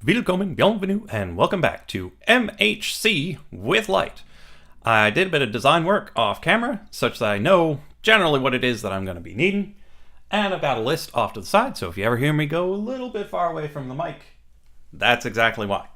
Willkommen, bienvenue, and welcome back to MHC with Lyte. I did a bit of design work off camera, such that I know generally what it is that I'm going to be needing, and I've got a list off to the side, so if you ever hear me go a little bit far away from the mic, that's exactly why.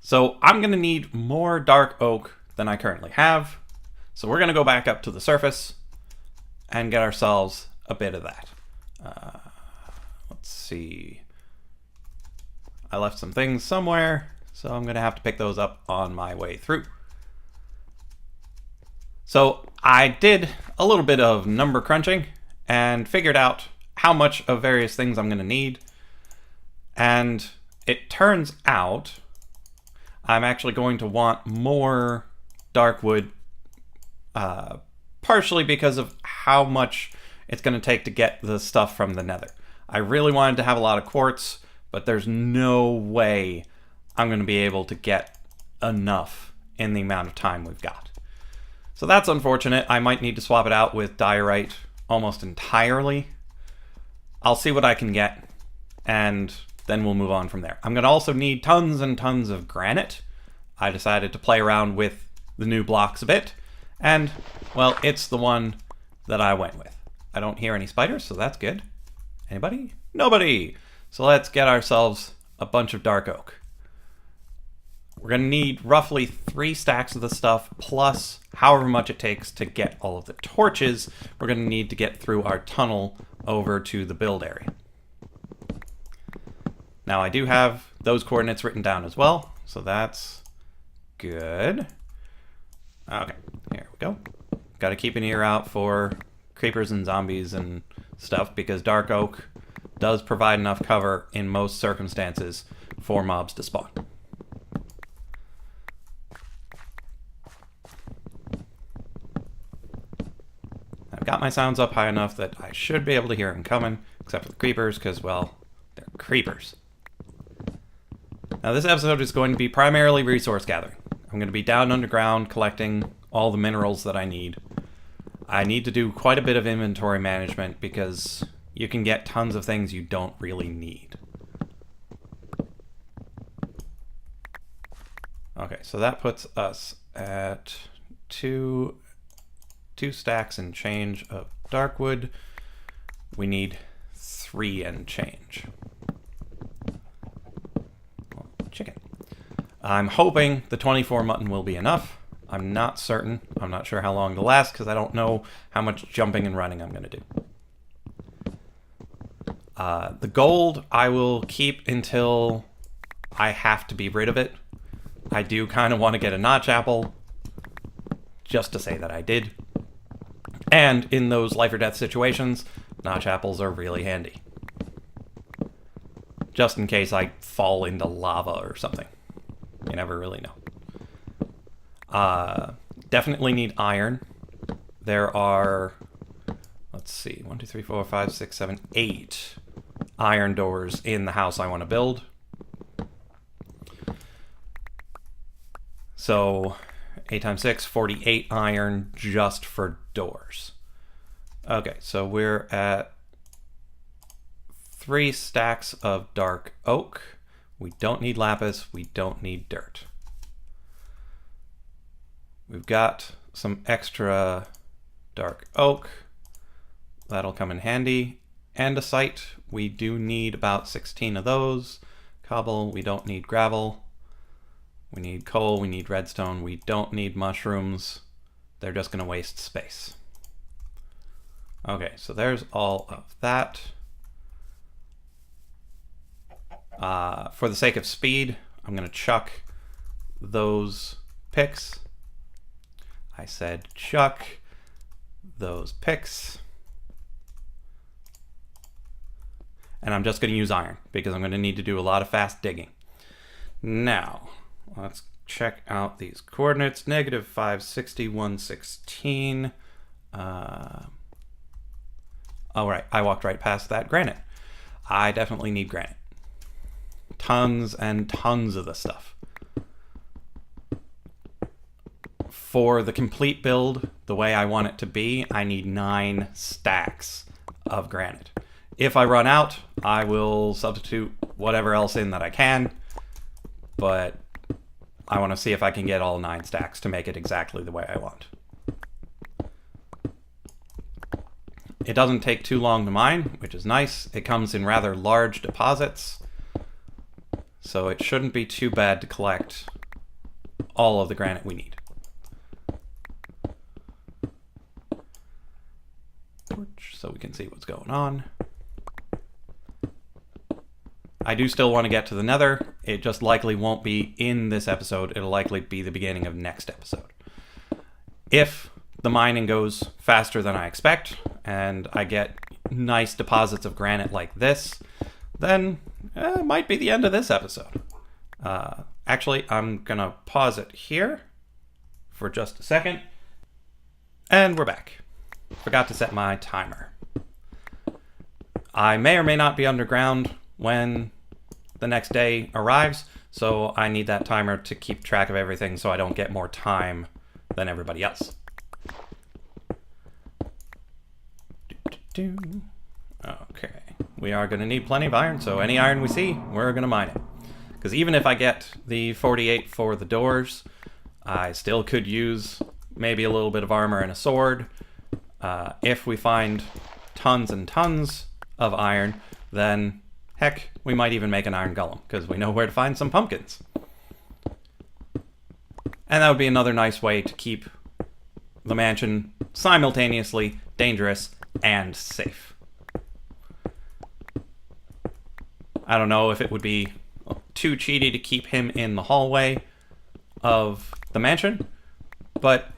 So I'm going to need more dark oak than I currently have, so we're going to go back up to the surface and get ourselves a bit of that. Let's see. I left some things somewhere, so I'm going to have to pick those up on my way through. So I did a little bit of number crunching and figured out how much of various things I'm going to need. And it turns out I'm actually going to want more dark wood, partially because of how much it's going to take to get the stuff from the nether. I really wanted to have a lot of quartz, but there's no way I'm going to be able to get enough in the amount of time we've got. So that's unfortunate. I might need to swap it out with diorite almost entirely. I'll see what I can get, and then we'll move on from there. I'm going to also need tons and tons of granite. I decided to play around with the new blocks a bit, and, well, it's the one that I went with. I don't hear any spiders, so that's good. Anybody? Nobody! So let's get ourselves a bunch of dark oak. We're going to need roughly 3 stacks of the stuff, plus however much it takes to get all of the torches we're going to need to get through our tunnel over to the build area. Now I do have those coordinates written down as well, so that's good. Okay, here we go. Got to keep an ear out for creepers and zombies and stuff, because dark oak does provide enough cover in most circumstances for mobs to spawn. I've got my sounds up high enough that I should be able to hear them coming, except for the creepers, because, well, they're creepers. Now this episode is going to be primarily resource gathering. I'm going to be down underground collecting all the minerals that I need. I need to do quite a bit of inventory management because you can get tons of things you don't really need. Okay, so that puts us at two stacks and change of dark wood. We need 3 and change. Chicken. I'm hoping the 24 mutton will be enough. I'm not certain. I'm not sure how long it'll last because I don't know how much jumping and running I'm going to do. The gold I will keep until I have to be rid of it. I do kind of want to get a notch apple, just to say that I did. And in those life or death situations, notch apples are really handy. Just in case I fall into lava or something. You never really know. Definitely need iron. There are, let's see, 1, 2, 3, 4, 5, 6, 7, 8 iron doors in the house I want to build. So 8 times 6, 48 iron just for doors. Okay, so we're at 3 stacks of dark oak. We don't need lapis, we don't need dirt. We've got some extra dark oak. That'll come in handy. Andesite, we do need about 16 of those. Cobble, we don't need gravel. We need coal, we need redstone, we don't need mushrooms. They're just going to waste space. Okay, so there's all of that. For the sake of speed, I'm going to chuck those picks. I said chuck those picks. And I'm just going to use iron because I'm going to need to do a lot of fast digging. Now, let's check out these coordinates. Negative 560, 116. Oh, right. I walked right past that granite. I definitely need granite. Tons and tons of the stuff. For the complete build, the way I want it to be, I need 9 stacks of granite. If I run out, I will substitute whatever else in that I can, but I want to see if I can get all 9 stacks to make it exactly the way I want. It doesn't take too long to mine, which is nice. It comes in rather large deposits, so it shouldn't be too bad to collect all of the granite we need. Torch, so we can see what's going on. I do still want to get to the Nether. It just likely won't be in this episode. It'll likely be the beginning of next episode. If the mining goes faster than I expect, and I get nice deposits of granite like this, then it might be the end of this episode. Actually, I'm gonna pause it here for just a second, and we're back. Forgot to set my timer. I may or may not be underground when the next day arrives, so I need that timer to keep track of everything so I don't get more time than everybody else. Okay, we are going to need plenty of iron, so any iron we see, we're going to mine it. Because even if I get the 48 for the doors, I still could use maybe a little bit of armor and a sword. If we find tons and tons of iron, then heck, we might even make an iron golem, because we know where to find some pumpkins. And that would be another nice way to keep the mansion simultaneously dangerous and safe. I don't know if it would be too cheaty to keep him in the hallway of the mansion, but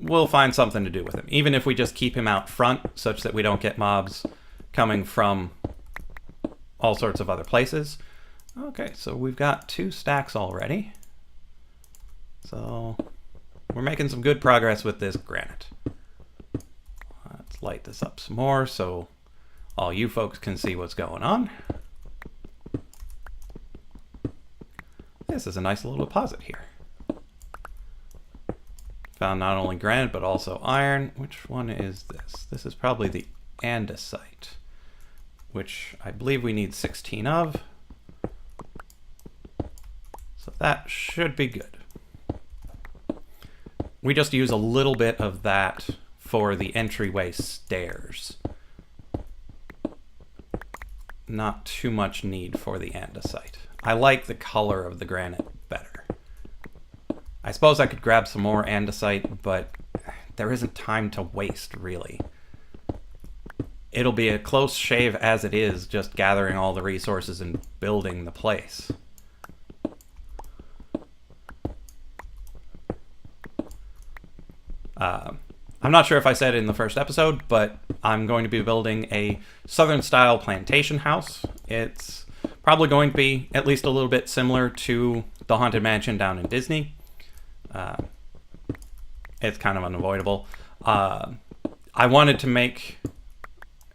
we'll find something to do with him. Even if we just keep him out front, such that we don't get mobs coming from all sorts of other places. Okay, so we've got 2 stacks already. So we're making some good progress with this granite. Let's light this up some more so all you folks can see what's going on. This is a nice little deposit here. Found not only granite but also iron. Which one is this? This is probably the andesite, which I believe we need 16 of. So that should be good. We just use a little bit of that for the entryway stairs. Not too much need for the andesite. I like the color of the granite better. I suppose I could grab some more andesite, but there isn't time to waste, really. It'll be a close shave as it is, just gathering all the resources and building the place. I'm not sure if I said it in the first episode, but I'm going to be building a southern-style plantation house. It's probably going to be at least a little bit similar to the Haunted Mansion down in Disney. It's kind of unavoidable. I wanted to make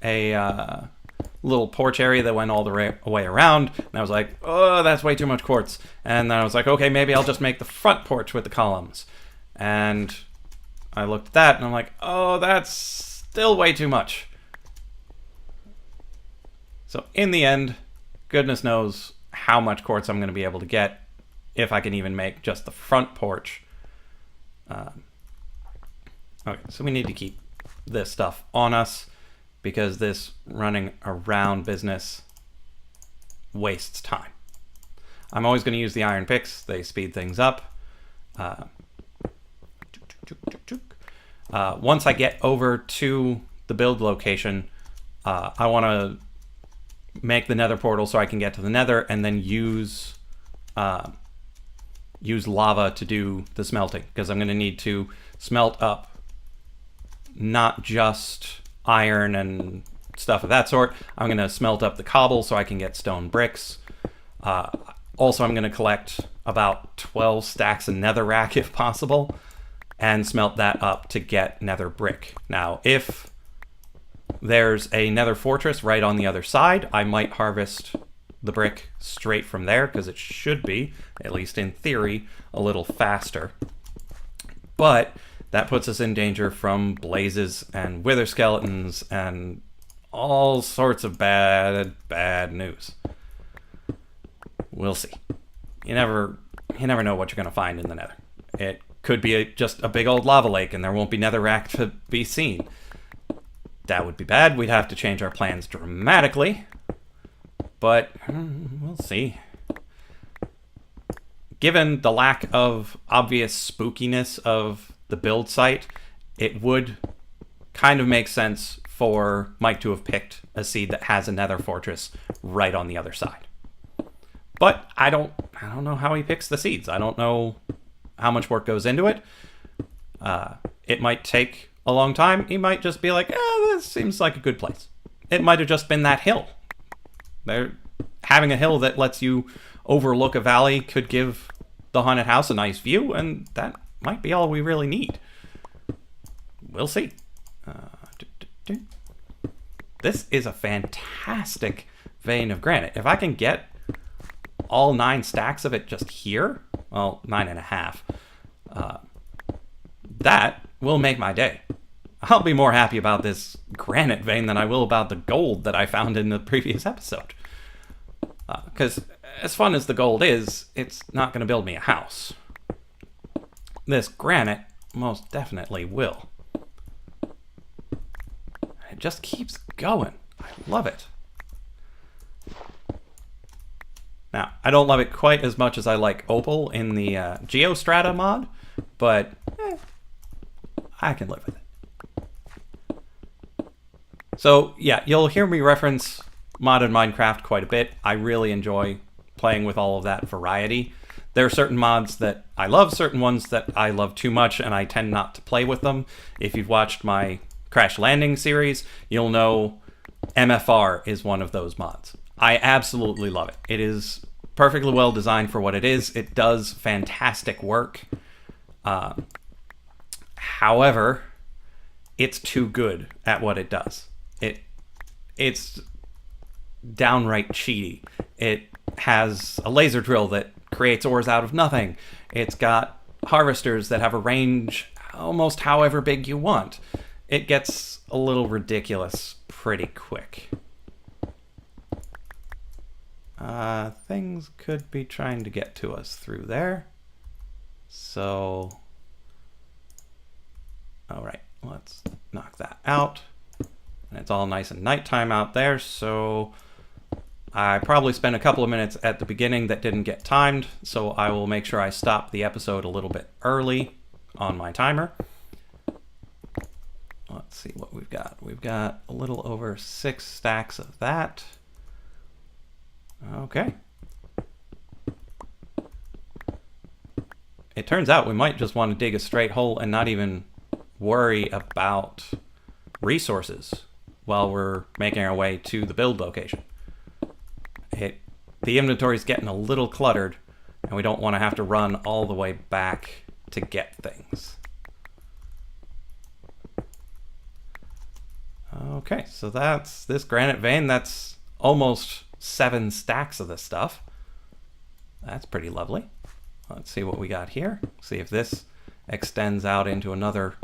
a little porch area that went all the way around, and I was like, oh, that's way too much quartz. And then I was like, okay, maybe I'll just make the front porch with the columns. And I looked at that, and I'm like, oh, that's still way too much. So in the end, goodness knows how much quartz I'm going to be able to get, if I can even make just the front porch. Okay, so we need to keep this stuff on us, because this running around business wastes time. I'm always going to use the iron picks. They speed things up. Once I get over to the build location, I want to make the nether portal so I can get to the nether, and then use lava to do the smelting, because I'm going to need to smelt up not just iron and stuff of that sort. I'm going to smelt up the cobble so I can get stone bricks. Also, I'm going to collect about 12 stacks of netherrack if possible, and smelt that up to get nether brick. Now, if there's a nether fortress right on the other side, I might harvest the brick straight from there, because it should be, at least in theory, a little faster. But that puts us in danger from blazes and wither skeletons and all sorts of bad news. We'll see. You never know what you're going to find in the nether. It could be just a big old lava lake and there won't be netherrack to be seen. That would be bad. We'd have to change our plans dramatically. But we'll see. Given the lack of obvious spookiness of the build site, it would kind of make sense for Mike to have picked a seed that has a nether fortress right on the other side. But I don't know how he picks the seeds. I don't know how much work goes into it. It might take a long time. He might just be like, this seems like a good place. It might have just been that hill. Having a hill that lets you overlook a valley could give the haunted house a nice view, and that might be all we really need. We'll see. This is a fantastic vein of granite. If I can get all 9 stacks of it just here, well, 9.5, that will make my day. I'll be more happy about this granite vein than I will about the gold that I found in the previous episode. Because as fun as the gold is, it's not going to build me a house. This granite most definitely will. It just keeps going. I love it. Now, I don't love it quite as much as I like Opal in the Geostrata mod, but I can live with it. So, yeah, you'll hear me reference modded Minecraft quite a bit. I really enjoy playing with all of that variety. There are certain mods that I love, certain ones that I love too much, and I tend not to play with them. If you've watched my Crash Landing series, you'll know MFR is one of those mods. I absolutely love it. It is perfectly well designed for what it is. It does fantastic work. However, it's too good at what it does. It's downright cheaty. It has a laser drill that creates ores out of nothing. It's got harvesters that have a range almost however big you want. It gets a little ridiculous pretty quick. Things could be trying to get to us through there. So, all right, let's knock that out. And it's all nice and nighttime out there, so I probably spent a couple of minutes at the beginning that didn't get timed, so I will make sure I stop the episode a little bit early on my timer. Let's see what we've got. We've got a little over 6 stacks of that. Okay. It turns out we might just want to dig a straight hole and not even worry about resources while we're making our way to the build location. The inventory's getting a little cluttered, and we don't want to have to run all the way back to get things. Okay, so that's this granite vein. That's almost 7 stacks of this stuff. That's pretty lovely. Let's see what we got here. See if this extends out into another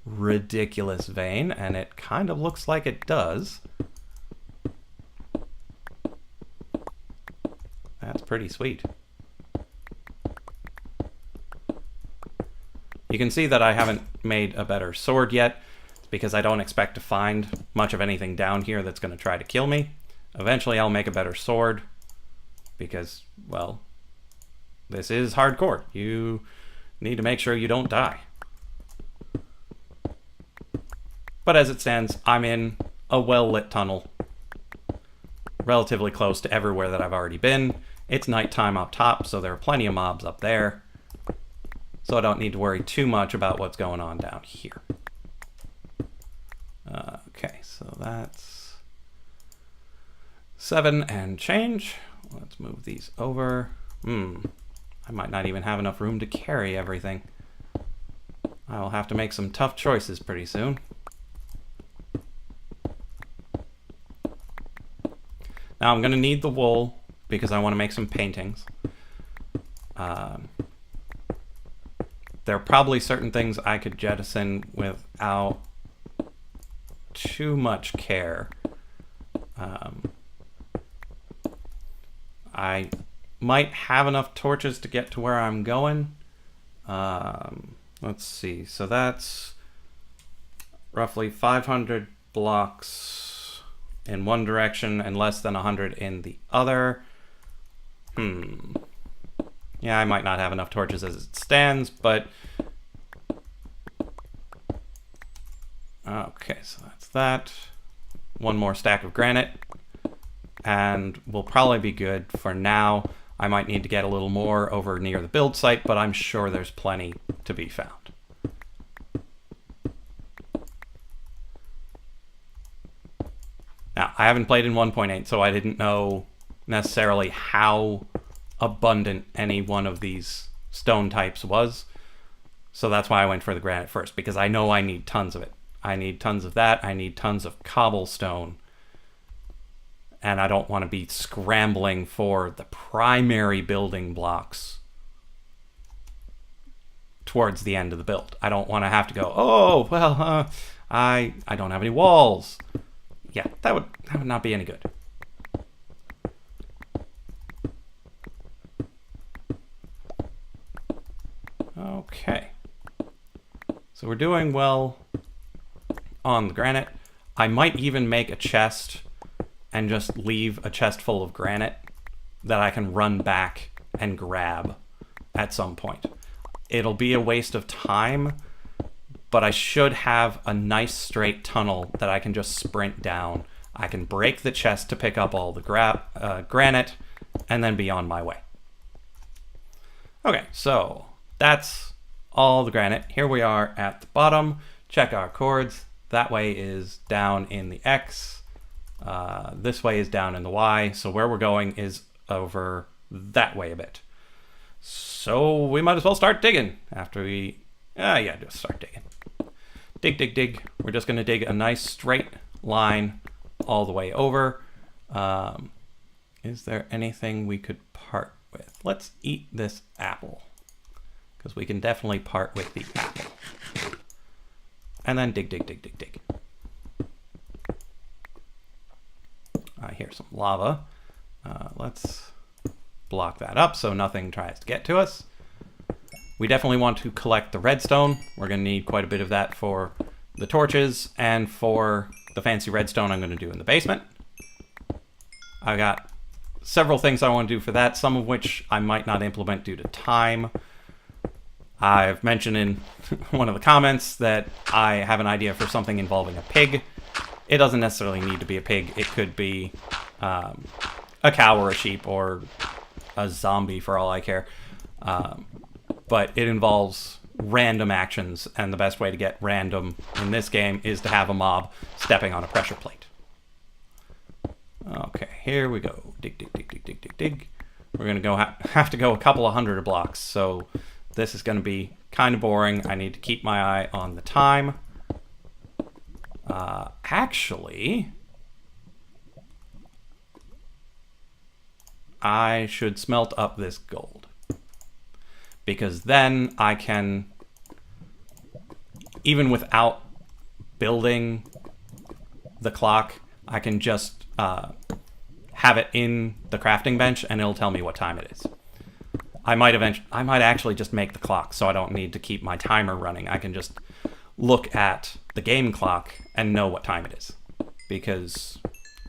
ridiculous vein, and it kind of looks like it does. That's pretty sweet. You can see that I haven't made a better sword yet. It's because I don't expect to find much of anything down here that's going to try to kill me. Eventually I'll make a better sword because, well, this is hardcore. You need to make sure you don't die. But as it stands, I'm in a well-lit tunnel, relatively close to everywhere that I've already been. It's nighttime up top, so there are plenty of mobs up there. So I don't need to worry too much about what's going on down here. Okay, so that's 7 and change. Let's move these over. I might not even have enough room to carry everything. I'll have to make some tough choices pretty soon. Now I'm going to need the wool because I want to make some paintings. There are probably certain things I could jettison without too much care. I might have enough torches to get to where I'm going. Let's see. So that's roughly 500 blocks in one direction and less than 100 in the other. Yeah, I might not have enough torches as it stands, but... Okay, so that's that. One more stack of granite, and we'll probably be good for now. I might need to get a little more over near the build site, but I'm sure there's plenty to be found. Now, I haven't played in 1.8, so I didn't know necessarily how abundant any one of these stone types was. So that's why I went for the granite first, because I know I need tons of it. I need tons of that. I need tons of cobblestone. And I don't want to be scrambling for the primary building blocks towards the end of the build. I don't want to have to go, oh, well, I don't have any walls. Yeah, that would not be any good. Okay. So we're doing well on the granite. I might even make a chest and just leave a chest full of granite that I can run back and grab at some point. It'll be a waste of time, but I should have a nice straight tunnel that I can just sprint down. I can break the chest to pick up all the granite and then be on my way. Okay, so that's all the granite. Here we are at the bottom. Check our chords. That way is down in the X. This way is down in the Y. So where we're going is over that way a bit. So we might as well start digging after we... yeah, just start digging. Dig, dig, dig. We're just going to dig a nice straight line all the way over. Is there anything we could part with? Let's eat this apple, because we can definitely part with the apple. And then dig, dig, dig, dig, dig. I hear some lava. Let's block that up so nothing tries to get to us. We definitely want to collect the redstone. We're going to need quite a bit of that for the torches and for the fancy redstone I'm going to do in the basement. I got several things I want to do for that, some of which I might not implement due to time. I've mentioned in one of the comments that I have an idea for something involving a pig. It doesn't necessarily need to be a pig. It could be a cow or a sheep or a zombie for all I care. But it involves random actions, and the best way to get random in this game is to have a mob stepping on a pressure plate. Okay, here we go. Dig, dig, dig, dig, dig, dig, dig. We're going to have to go a couple of hundred blocks, so this is going to be kind of boring. I need to keep my eye on the time. Actually, I should smelt up this gold, because then I can, even without building the clock, I can just have it in the crafting bench and it'll tell me what time it is. I might actually just make the clock so I don't need to keep my timer running. I can just look at the game clock and know what time it is, because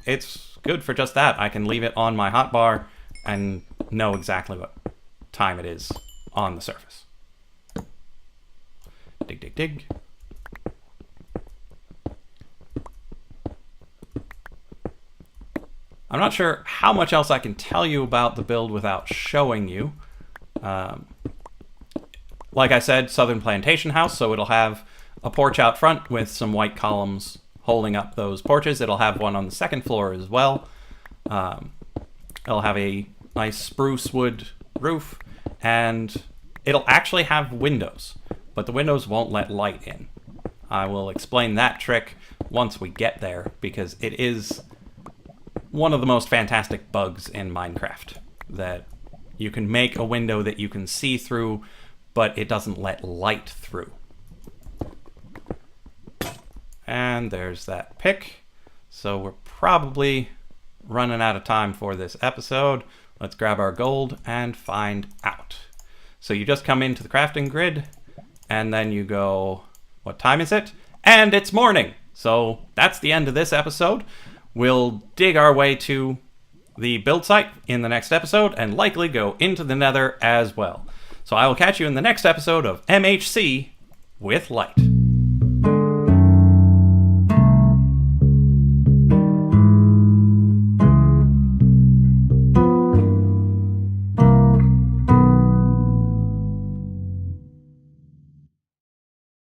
it's good for just that. I can leave it on my hotbar and know exactly what time it is on the surface. Dig, dig, dig. I'm not sure how much else I can tell you about the build without showing you. Like I said, Southern Plantation House, so it'll have a porch out front with some white columns holding up those porches. It'll have one on the second floor as well. It'll have a nice spruce wood roof, and it'll actually have windows, but the windows won't let light in. I will explain that trick once we get there, because it is one of the most fantastic bugs in Minecraft, that you can make a window that you can see through, but it doesn't let light through. And there's that pick. So we're probably running out of time for this episode. Let's grab our gold and find out. So you just come into the crafting grid and then you go, what time is it? And it's morning. So that's the end of this episode. We'll dig our way to the build site in the next episode and likely go into the nether as well. So I will catch you in the next episode of MHC with Lyte.